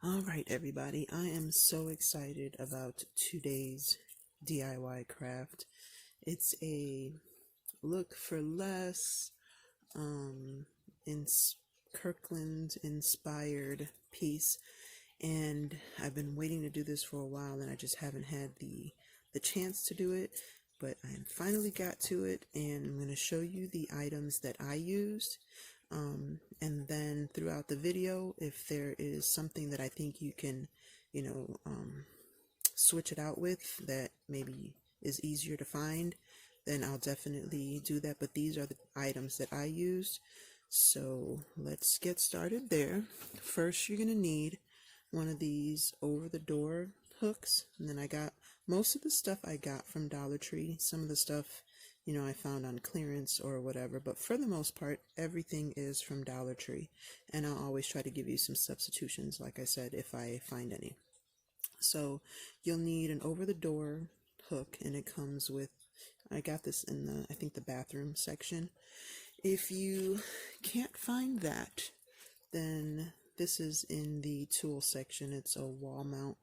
Alright everybody, I am so excited about today's DIY craft. It's a look for less, in Kirkland inspired piece, and I've been waiting to do this for a while and I just haven't had the chance to do it, but I finally got to it, and I'm going to show you the items that I used. And then throughout the video, if there is something that I think you can, switch it out with that maybe is easier to find, then I'll definitely do that. But these are the items that I used. So let's get started there. First, you're going to need one of these over the door hooks. And then I got most of the stuff I got from Dollar Tree. Some of the stuff I found on clearance or whatever, but for the most part, everything is from Dollar Tree, and I'll always try to give you some substitutions, like I said, if I find any. So you'll need an over-the-door hook, and it comes with, I got this in the, I think the bathroom section. If you can't find that, then this is in the tool section. It's a wall mount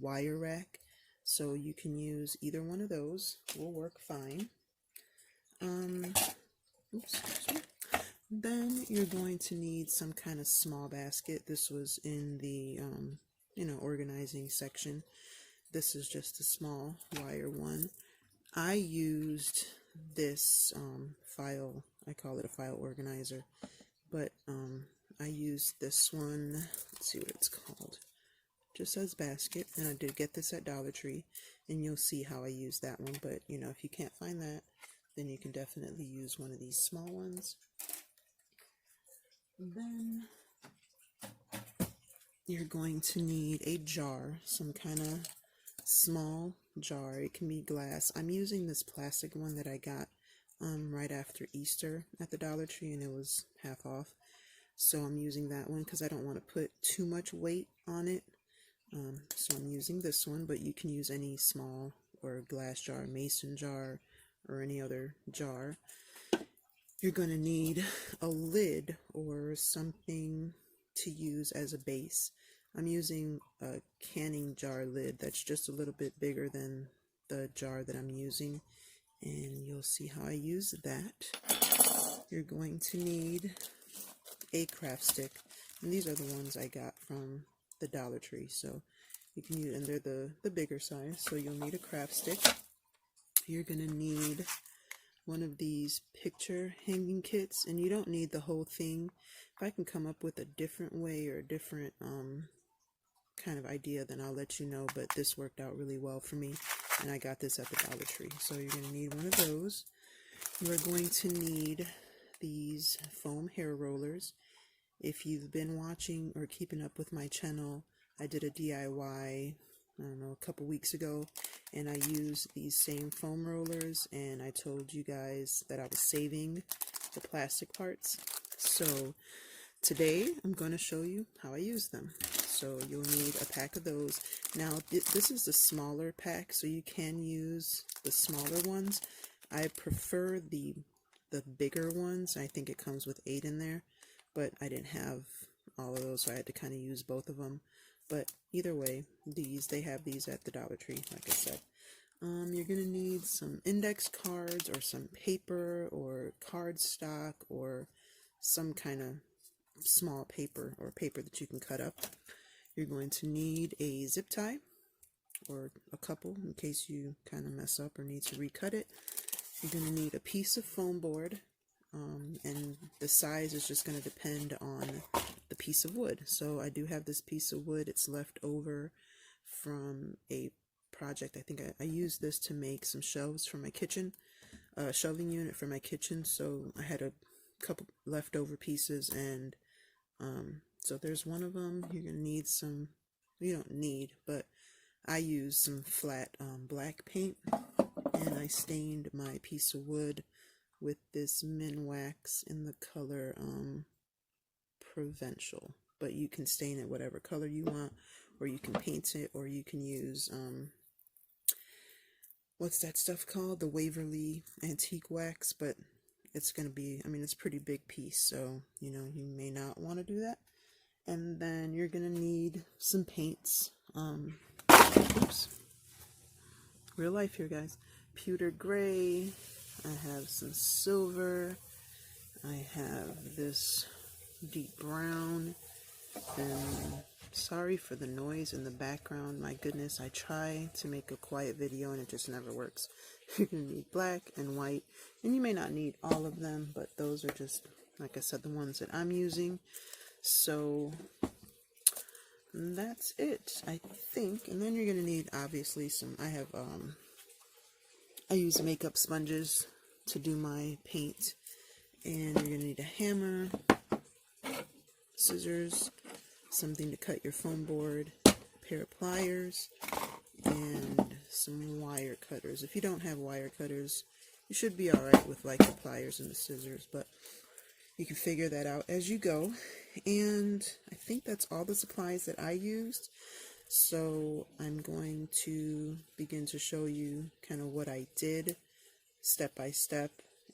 wire rack, so you can use either one of those, will work fine. Then you're going to need some kind of small basket. This was in the, organizing section. This is just a small wire one. I used this file, I call it a file organizer, but I used this one, let's see what it's called. Just says basket, and I did get this at Dollar Tree, and you'll see how I use that one. But if you can't find that, then you can definitely use one of these small ones. Then you're going to need a jar, some kind of small jar. It can be glass. I'm using this plastic one that I got right after Easter at the Dollar Tree, and it was half off. So I'm using that one because I don't want to put too much weight on it. So I'm using this one, but you can use any small or glass jar, mason jar, or any other jar. You're going to need a lid or something to use as a base. I'm using a canning jar lid that's just a little bit bigger than the jar that I'm using, and you'll see how I use that. You're going to need a craft stick, and these are the ones I got from the Dollar Tree, so you can use, and they're the bigger size, so you'll need a craft stick. You're going to need one of these picture hanging kits, and you don't need the whole thing. If I can come up with a different way or a different kind of idea, then I'll let you know, but this worked out really well for me, and I got this at the Dollar Tree. So you're going to need one of those. You're going to need these foam hair rollers. If you've been watching or keeping up with my channel, I did a DIY, I don't know, a couple weeks ago, and I used these same foam rollers, and I told you guys that I was saving the plastic parts. So today I'm going to show you how I use them. So you'll need a pack of those. Now this is the smaller pack, so you can use the smaller ones. I prefer the bigger ones. I think it comes with 8 in there, but I didn't have all of those, so I had to kind of use both of them. But either way, they have these at the Dollar Tree, like I said. You're going to need some index cards or some paper or cardstock or some kind of small paper or paper that you can cut up. You're going to need a zip tie or a couple in case you kind of mess up or need to recut it. You're going to need a piece of foam board, and the size is just going to depend on the piece of wood. So I do have this piece of wood. It's left over from a project. I think I used this to make some shelves for my kitchen, shelving unit for my kitchen. So I had a couple leftover pieces, and so there's one of them. You're going to need some, you don't need, but I used some flat black paint, and I stained my piece of wood with this Minwax in the color Provincial. But you can stain it whatever color you want, or you can paint it, or you can use what's that stuff called? The Waverly Antique Wax, but it's going to be, I mean, it's a pretty big piece, so, you may not want to do that. And then you're gonna need some paints. Oops, real life here, guys. Pewter gray. I have some silver. I have this deep brown. And sorry for the noise in the background. My goodness, I try to make a quiet video and it just never works. You're gonna need black and white, and you may not need all of them, but those are just, like I said, the ones that I'm using. So that's it, I think. And then you're gonna need obviously some, I use makeup sponges to do my paint, and you're gonna need a hammer, scissors, something to cut your foam board, a pair of pliers, and some wire cutters. If you don't have wire cutters, you should be alright with like the pliers and the scissors, but you can figure that out as you go. And I think that's all the supplies that I used. So I'm going to begin to show you kind of what I did step by step,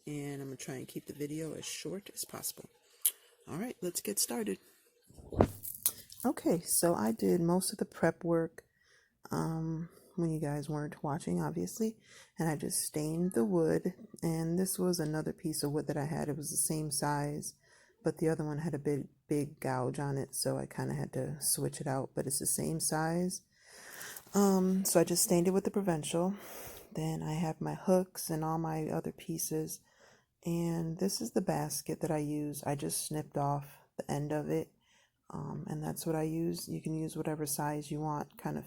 and I'm going to try and keep the video as short as possible. Alright, let's get started. Okay, so I did most of the prep work when you guys weren't watching, obviously, and I just stained the wood. And this was another piece of wood that I had. It was the same size, but the other one had a big gouge on it, so I kind of had to switch it out, but it's the same size. So I just stained it with the Provincial. Then I have my hooks and all my other pieces, and this is the basket that I use. I just snipped off the end of it, and that's what I use. You can use whatever size you want, kind of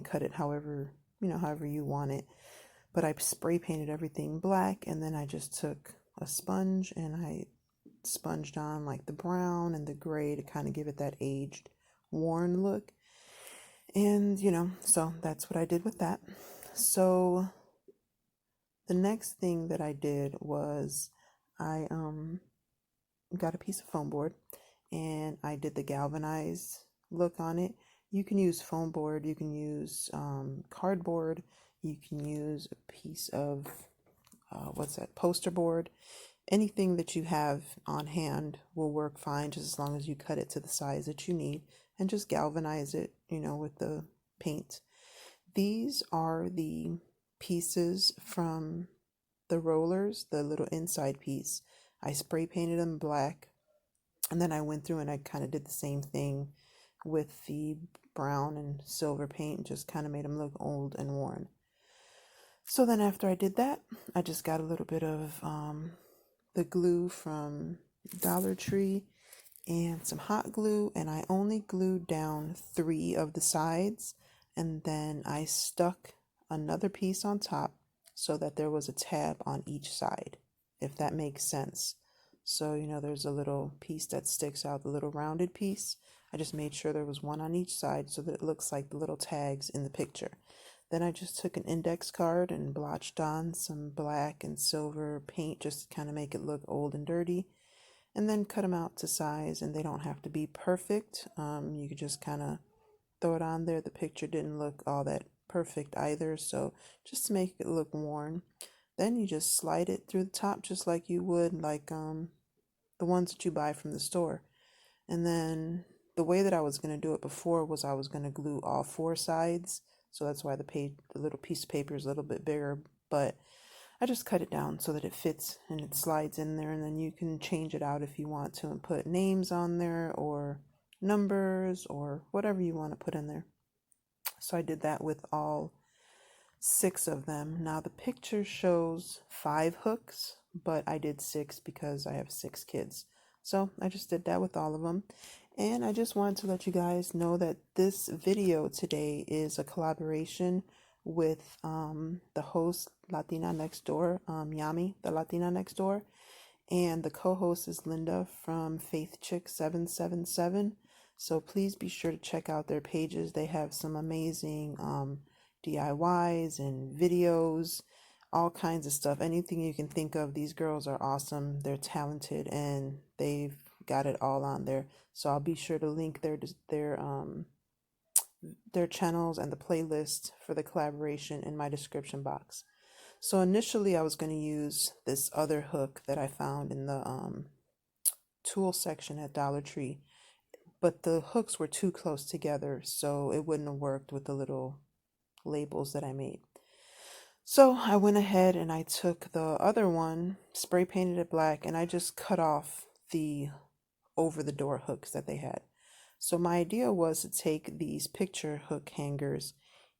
cut it however you want it. But I spray painted everything black, and then I just took a sponge and I sponged on like the brown and the gray to kind of give it that aged, worn look. And so that's what I did with that. So the next thing that I did was I got a piece of foam board, and I did the galvanized look on it. You can use foam board, you can use cardboard, you can use a piece of poster board. Anything that you have on hand will work fine, just as long as you cut it to the size that you need and just galvanize it, with the paint. These are the pieces from the rollers, the little inside piece. I spray painted them black, and then I went through and I kind of did the same thing with the brown and silver paint, just kind of made them look old and worn. So then after I did that, I just got a little bit of the glue from Dollar Tree and some hot glue, and I only glued down 3 of the sides, and then I stuck another piece on top so that there was a tab on each side, if that makes sense. So there's a little piece that sticks out, the little rounded piece. I just made sure there was one on each side so that it looks like the little tags in the picture. Then I just took an index card and blotched on some black and silver paint just to kind of make it look old and dirty, and then cut them out to size. And they don't have to be perfect. You could just kind of throw it on there. The picture didn't look all that perfect either, so just to make it look worn. Then you just slide it through the top just like you would like the ones that you buy from the store. And then the way that I was going to do it before was I was going to glue all 4 sides, so that's why the little piece of paper is a little bit bigger, but I just cut it down so that it fits and it slides in there. And then you can change it out if you want to and put names on there or numbers or whatever you want to put in there. So I did that with all 6 of them. Now the picture shows 5 hooks, but I did 6 because I have 6 kids. So I just did that with all of them. And I just wanted to let you guys know that this video today is a collaboration with the host Latina next door, Yami, the Latina next door, and the co-host is Linda from Faith Chick 777. So please be sure to check out their pages. They have some amazing DIYs and videos, all kinds of stuff. Anything you can think of. These girls are awesome. They're talented, and they've got it all on there. So I'll be sure to link their channels and the playlist for the collaboration in my description box. So initially I was going to use this other hook that I found in the tool section at Dollar Tree, but the hooks were too close together, so it wouldn't have worked with the little labels that I made. So I went ahead and I took the other one, spray painted it black, and I just cut off the over the door hooks that they had. So my idea was to take these picture hook hangers,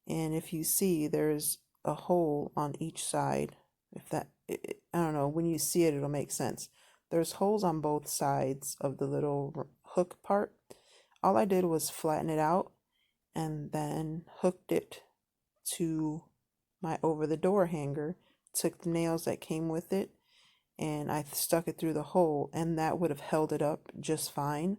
and if you see, there's a hole on each side. If that, I don't know, when you see it, it'll make sense. There's holes on both sides of the little hook part. All I did was flatten it out and then hooked it to my over the door hanger, took the nails that came with it, and I stuck it through the hole, and that would have held it up just fine.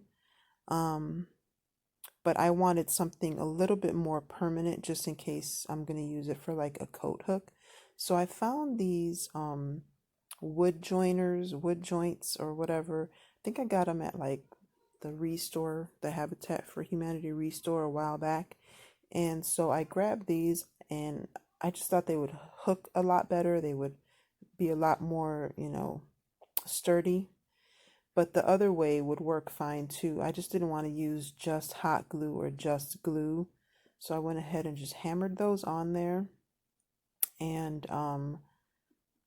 But I wanted something a little bit more permanent just in case I'm going to use it for like a coat hook. So I found these wood joints or whatever. I think I got them at like the Restore, the Habitat for Humanity Restore a while back. And so I grabbed these and I just thought they would hook a lot better. They would be a lot more, sturdy. But the other way would work fine too. I just didn't want to use just hot glue or just glue. So I went ahead and just hammered those on there. And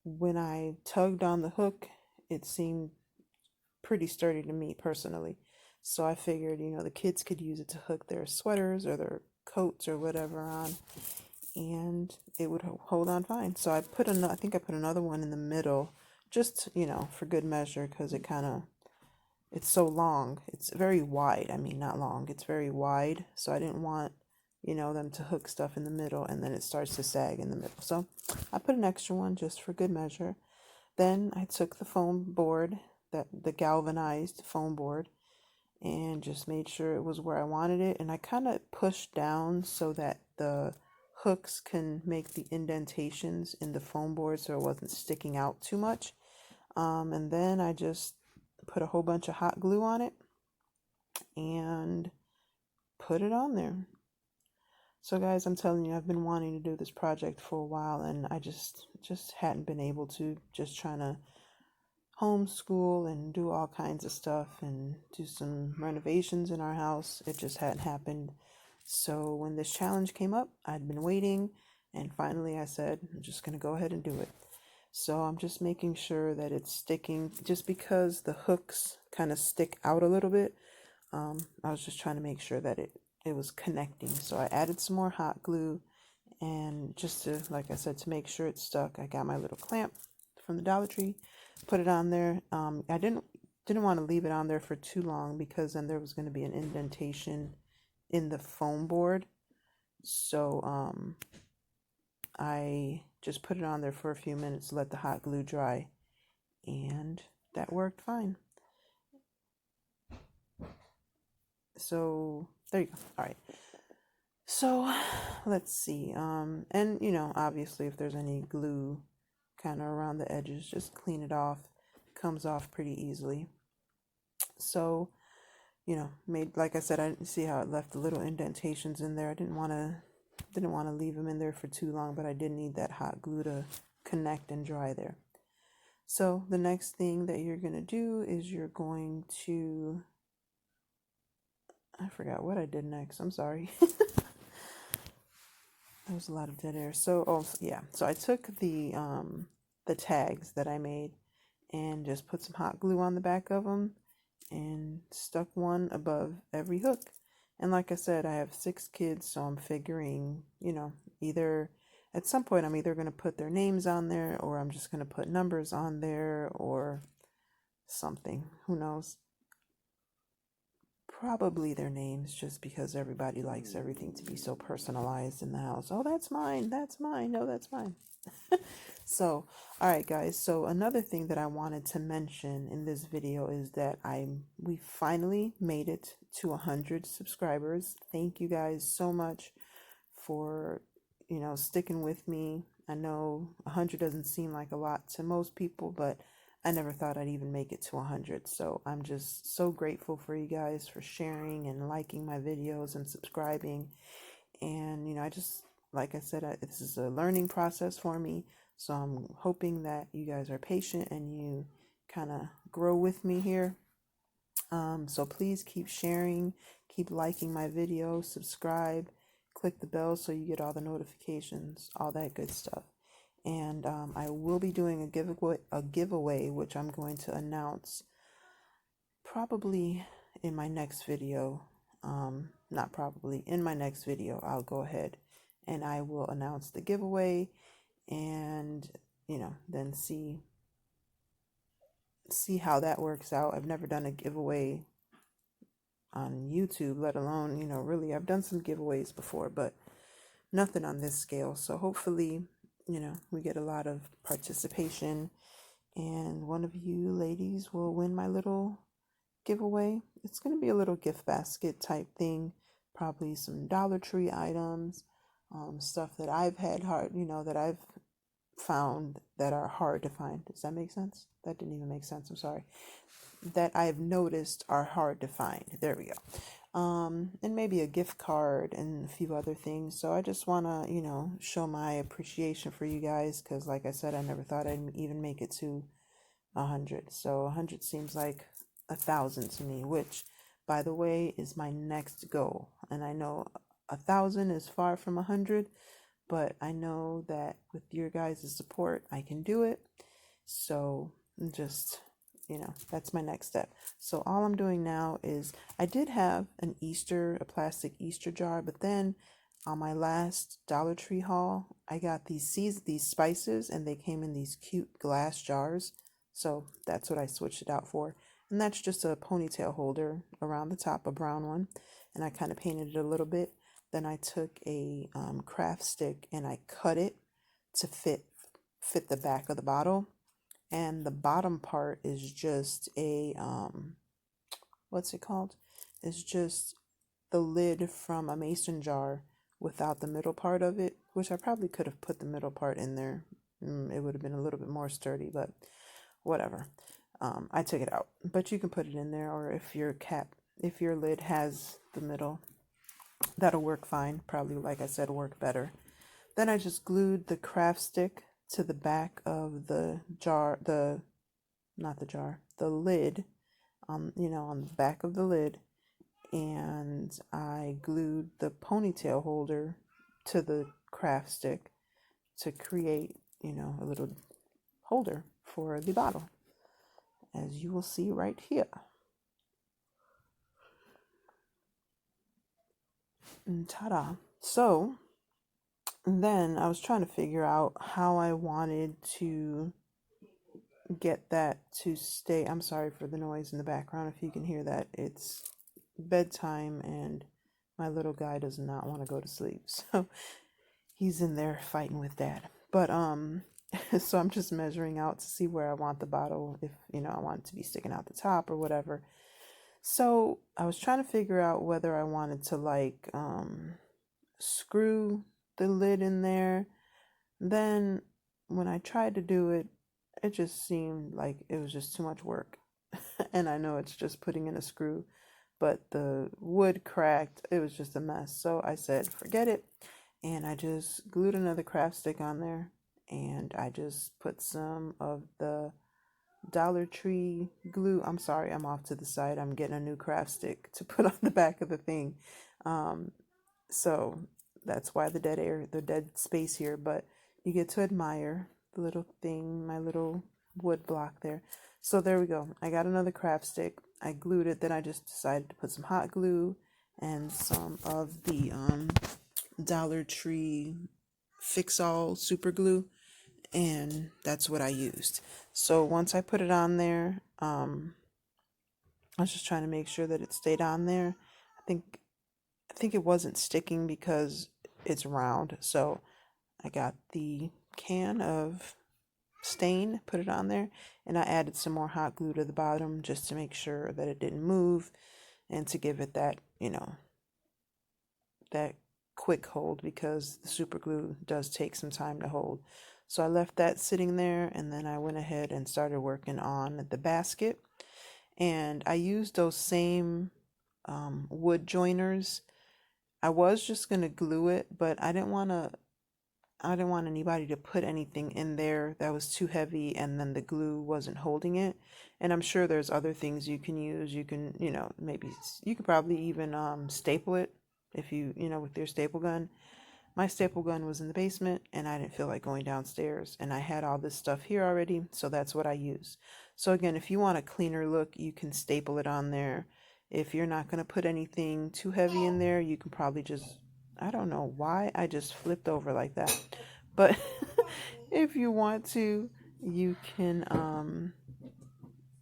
when I tugged on the hook, it seemed pretty sturdy to me personally. So I figured, the kids could use it to hook their sweaters or their coats or whatever on, and it would hold on fine. So I think I put another one in the middle, just, for good measure, because it's so long. It's very wide. I mean, not long. It's very wide. So I didn't want, them to hook stuff in the middle and then it starts to sag in the middle. So I put an extra one just for good measure. Then I took the foam board, the galvanized foam board, and just made sure it was where I wanted it. And I kind of pushed down so that the hooks can make the indentations in the foam board so it wasn't sticking out too much. And then I just put a whole bunch of hot glue on it and put it on there. So guys, I'm telling you, I've been wanting to do this project for a while, and I just hadn't been able to, just trying to homeschool and do all kinds of stuff and do some renovations in our house. It just hadn't happened. So when this challenge came up, I'd been waiting, and finally I said, I'm just going to go ahead and do it. So I'm just making sure that it's sticking, just because the hooks kind of stick out a little bit. I was just trying to make sure that it was connecting. So I added some more hot glue, and just to, like I said, to make sure it stuck, I got my little clamp from the Dollar Tree, put it on there. I didn't want to leave it on there for too long because then there was going to be an indentation in the foam board. So I just put it on there for a few minutes, let the hot glue dry, and that worked fine. So there you go. All right. So let's see. And obviously if there's any glue kind of around the edges, just clean it off. It comes off pretty easily. So, like I said, I didn't see how it left the little indentations in there. I didn't want to leave them in there for too long, but I did need that hot glue to connect and dry there. So the next thing that you're going to do is you're going to, I forgot what I did next. I'm sorry. There was a lot of dead air. So I took the tags that I made and just put some hot glue on the back of them and stuck one above every hook. And like I said, I have 6 kids, so I'm figuring, either at some point I'm either going to put their names on there, or I'm just going to put numbers on there or something. Who knows? Probably their names, just because everybody likes everything to be so personalized in the house. Oh, that's mine. That's mine. No, that's mine. So, all right, guys. So another thing that I wanted to mention in this video is that we finally made it to 100 subscribers. Thank you guys so much for, sticking with me. I know 100 doesn't seem like a lot to most people, but I never thought I'd even make it to 100. So I'm just so grateful for you guys for sharing and liking my videos and subscribing. And, like I said, this is a learning process for me. So I'm hoping that you guys are patient and you kind of grow with me here. So please keep sharing, keep liking my video, subscribe, click the bell so you get all the notifications, all that good stuff. And I will be doing a giveaway, which I'm going to announce probably in my next video. Not probably, in my next video, I'll go ahead and I will announce the giveaway, and then see how that works out. I've never done a giveaway on YouTube, let alone, really, I've done some giveaways before, but nothing on this scale. So hopefully, we get a lot of participation, and one of you ladies will win my little giveaway. It's going to be a little gift basket type thing, probably some Dollar Tree items, stuff that I've had that I've found that are hard to find. Does that make sense? That didn't even make sense. I'm sorry. That I've noticed are hard to find. There we go. And maybe a gift card and a few other things. So I just want to, show my appreciation for you guys, because like I said, I never thought I'd even make it to 100. So 100 seems like 1,000 to me, which, by the way, is my next goal. And I know 1,000 is far from 100, but I know that with your guys' support, I can do it. So just, that's my next step. So all I'm doing now is, I did have a plastic Easter jar, but then on my last Dollar Tree haul, I got these spices, and they came in these cute glass jars. So that's what I switched it out for. And that's just a ponytail holder around the top, a brown one. And I kind of painted it a little bit. Then I took a craft stick and I cut it to fit the back of the bottle. And the bottom part is just a, what's it called? It's just the lid from a mason jar without the middle part of it, which I probably could have put the middle part in there. It would have been a little bit more sturdy, but whatever. I took it out, but you can put it in there, or if your lid has the middle, that'll work fine. Probably, like I said, work better. Then I just glued the craft stick to the back of the jar, the lid, on the back of the lid, and I glued the ponytail holder to the craft stick to create, a little holder for the bottle, as you will see right here. And ta-da. So then I was trying to figure out how I wanted to get that to stay. I'm sorry for the noise in the background if you can hear that. It's bedtime and my little guy does not want to go to sleep. So he's in there fighting with dad. But so I'm just measuring out to see where I want the bottle, if I want it to be sticking out the top or whatever. So I was trying to figure out whether I wanted to screw the lid in there. Then when I tried to do it, it just seemed like it was just too much work. And I know it's just putting in a screw, but the wood cracked. It was just a mess. So I said, forget it. And I just glued another craft stick on there, and I just put some of the Dollar Tree glue. I'm sorry, I'm off to the side. I'm getting a new craft stick to put on the back of the thing. So that's why the dead space here, but you get to admire the little thing, my little wood block there. So there we go. I got another craft stick. I glued it. Then I just decided to put some hot glue and some of the Dollar Tree Fix-All super glue, and that's what I used. So once I put it on there, I was just trying to make sure that it stayed on there. I think it wasn't sticking because it's round. So I got the can of stain, put it on there, and I added some more hot glue to the bottom just to make sure that it didn't move, and to give it that, that quick hold, because the super glue does take some time to hold. So I left that sitting there, and then I went ahead and started working on the basket. And I used those same wood joiners. I was just going to glue it, but I didn't want to, I didn't want anybody to put anything in there that was too heavy and then the glue wasn't holding it. And I'm sure there's other things you can use. You can, maybe you could probably even staple it if with your staple gun. My staple gun was in the basement and I didn't feel like going downstairs, and I had all this stuff here already, so that's what I use. So again, if you want a cleaner look, you can staple it on there. If you're not going to put anything too heavy in there, you can probably just, I don't know why I just flipped over like that. But if you want to, you can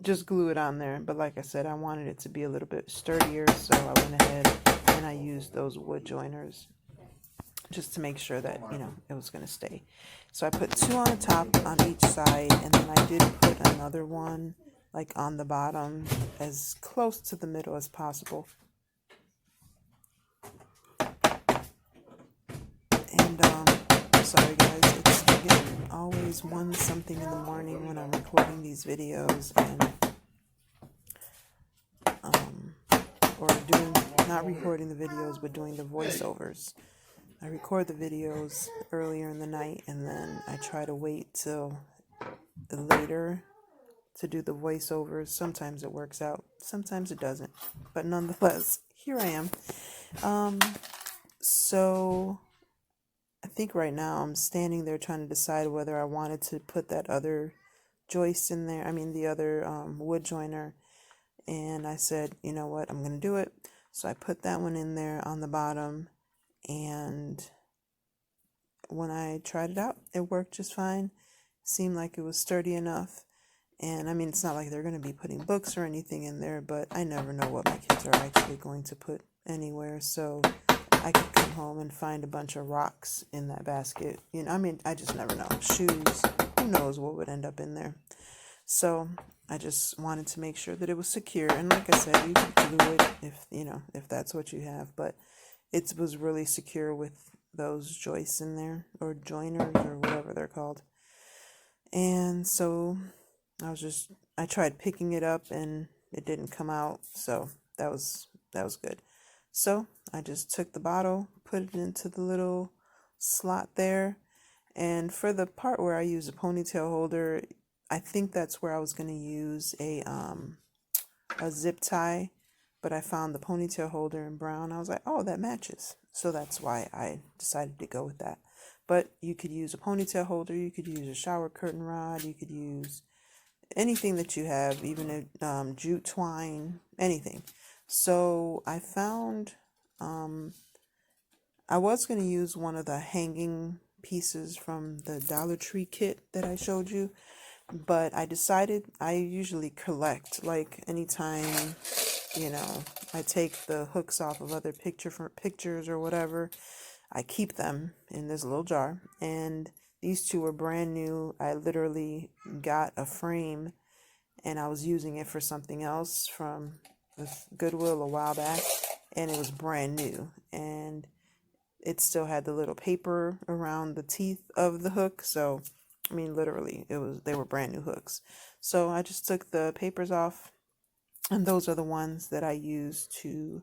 just glue it on there. But like I said, I wanted it to be a little bit sturdier, so I went ahead and I used those wood joiners just to make sure that, it was going to stay. So I put 2 on the top on each side, and then I did put another one like on the bottom as close to the middle as possible. And sorry guys, it's again always 1 something in the morning when I'm recording these videos, and or doing, not recording the videos, but doing the voiceovers. I record the videos earlier in the night, and then I try to wait till later to do the voiceovers. Sometimes it works out, sometimes it doesn't, but nonetheless, here I am. So I think right now I'm standing there trying to decide whether I wanted to put that other joist in there, the other wood joiner, and I said, you know what, I'm going to do it. So I put that one in there on the bottom, and when I tried it out, it worked just fine. Seemed like it was sturdy enough. And it's not like they're going to be putting books or anything in there, but I never know what my kids are actually going to put anywhere. So I could come home and find a bunch of rocks in that basket. I just never know. Shoes, who knows what would end up in there. So I just wanted to make sure that it was secure. And like I said, you can glue it if that's what you have. But it was really secure with those joists in there, or joiners, or whatever they're called. And so I tried picking it up and it didn't come out, so that was good. So I just took the bottle, put it into the little slot there, and for the part where I use a ponytail holder, I think that's where I was going to use a zip tie, but I found the ponytail holder in brown. I was like, oh, that matches. So that's why I decided to go with that. But you could use a ponytail holder, you could use a shower curtain rod, you could use anything that you have, even a jute twine, anything. So I found, I was going to use one of the hanging pieces from the Dollar Tree kit that I showed you, but I decided I usually collect, like anytime, I take the hooks off of other pictures or whatever, I keep them in this little jar, and these 2 were brand new. I literally got a frame and I was using it for something else from Goodwill a while back, and it was brand new, and it still had the little paper around the teeth of the hook. So literally they were brand new hooks. So I just took the papers off, and those are the ones that I use to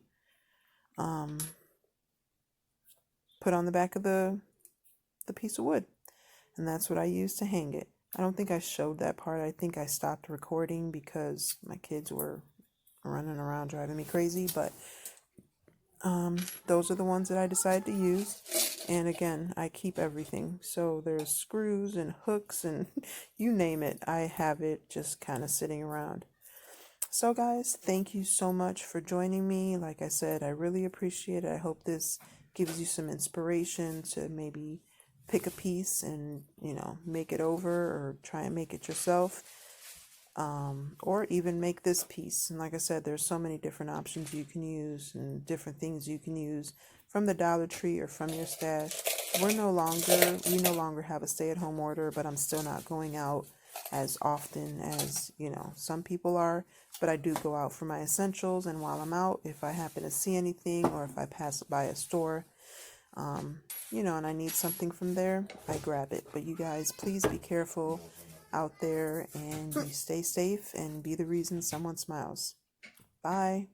put on the back of the piece of wood, and that's what I used to hang it. I don't think I showed that part. I think I stopped recording because my kids were running around driving me crazy, but those are the ones that I decided to use. And again, I keep everything. So there's screws and hooks and you name it, I have it just kind of sitting around. So guys, thank you so much for joining me. Like I said, I really appreciate it. I hope this gives you some inspiration to maybe pick a piece and, make it over, or try and make it yourself. Or even make this piece. And like I said, there's so many different options you can use and different things you can use from the Dollar Tree or from your stash. We no longer have a stay-at-home order, but I'm still not going out as often as, some people are. But I do go out for my essentials, and while I'm out, if I happen to see anything or if I pass by a store, and I need something from there, I grab it. But you guys, please be careful out there, and you stay safe and be the reason someone smiles. Bye.